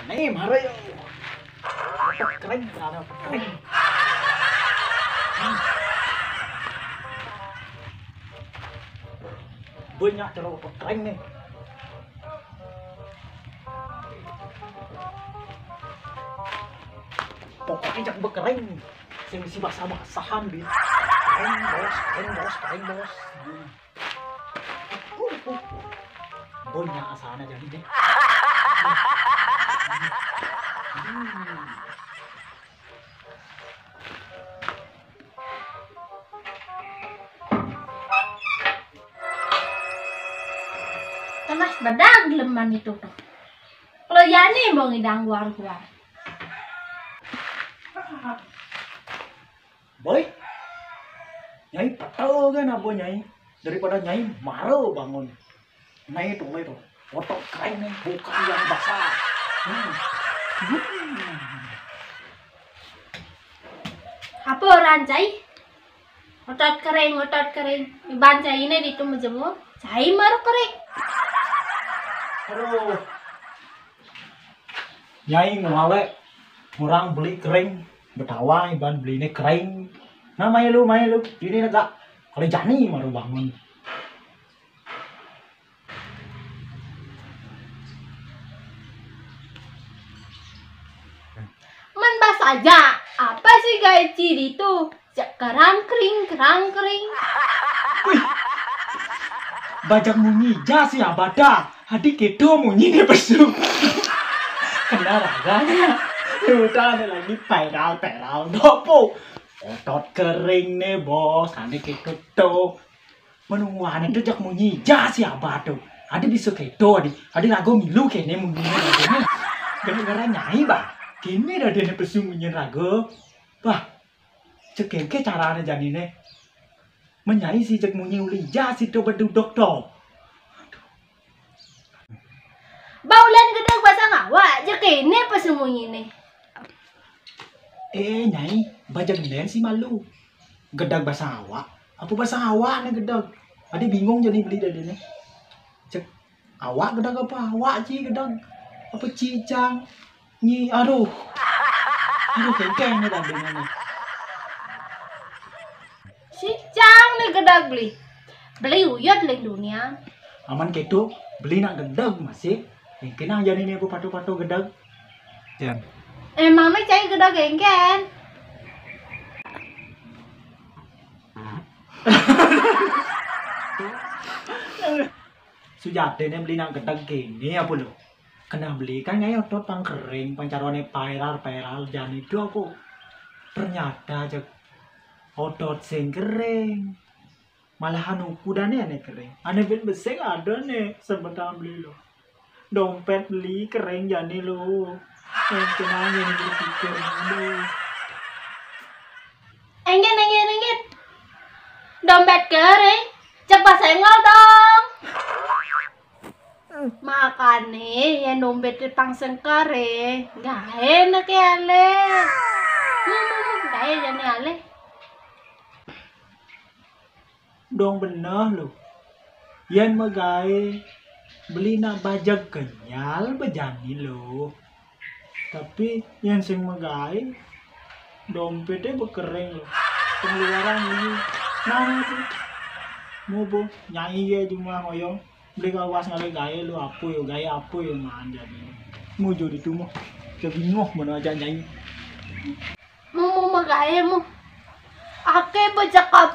Nih, mari. Keren, ada keren. Banyak terlalu keren nih. Pokoknya jangan berkeren. Saya mesti basah-basahan, Bin. Keren, bos, keren, bos, keren, bos. Banyak asana jadi deh. Tenas badag leman itu tuh. Kalau yani mau ngidang keluar. Boy, Nyai patah kan apa Nyai? Daripada Nyai marah bangun. Nyai itu, foto keren nih, bukan yang basah. Apa orang cai? Otot kering. Iban cai ini di tuh menjemur. Cai maru kering. Aduh. Nyai ngawale orang beli kering, betawa iban beli ini kering. Nah, main lu, ini agak kalau jani maru bangun. Man bas aja. Apa sih gaya ciri itu? Kerang kering. Wih, bajak munyi sih abada. Adik kedo munyi nih pesu. Kena raganya. Udah ada lagi peral dopo. Otot kering nih bos. Adik kedo tuh. Menungguan itu jak munyi sih abada. Adik bisa kedo adik ragu milu kene munyi. Gara-gara Nyai bah. Kini dah dia pesu munyi ragu. Bah. Cekengke caranya jadi nih. Menyai si cek munyi uli si to bedudok to. Baulan gedeg bahasa ngawa. Jek ini apa semuanya ini? Nyai, bajak geden si malu. Gedag bahasa awak. Apa bahasa awak nih gedag? Adik bingung jadi beli dari nih. Cek awak gedag apa? Awak sih gedag. Apa cicang? Nyi, aduh kengkeng nih tadi nih. Si Cang nih gedeg beli uyut leng dunia. Aman kedo beli nak gedag masih. Kenang jadi nih aku patu gedag. Jan. Emang nih cai gedeg gengken. Sujate nih beli nak gedag gini apa lo? Kena beli kan Nyai otot pang kering, pancarone peral jan itu aku. Ternyata cek otot sing kering. Malahan ukurannya nih kering. Aneh bet beseng ada nih sebentar beli lo. Dompet beli kering jani lo. Kenapa yang berpikir aduh. Enggen. Dompet kering. Cepat senggol dong. Makan nih yang dompet dipangseng kering. Gak enak ya ale. Gak enak ya ale. Dong bener lo. Yang megai beli nak bajak kenyal bejani lo. Tapi yang sing megai dompetnya berkering lo. Pengeluaran ini nah itu mau bu Nyai ya cuma ngoyong beli kawas ngale gaya lo gaya apa yo manja nih mau jadi tuh mau jadi ngoh mana aja Nyai Mau magaya mo. Ake bajak ka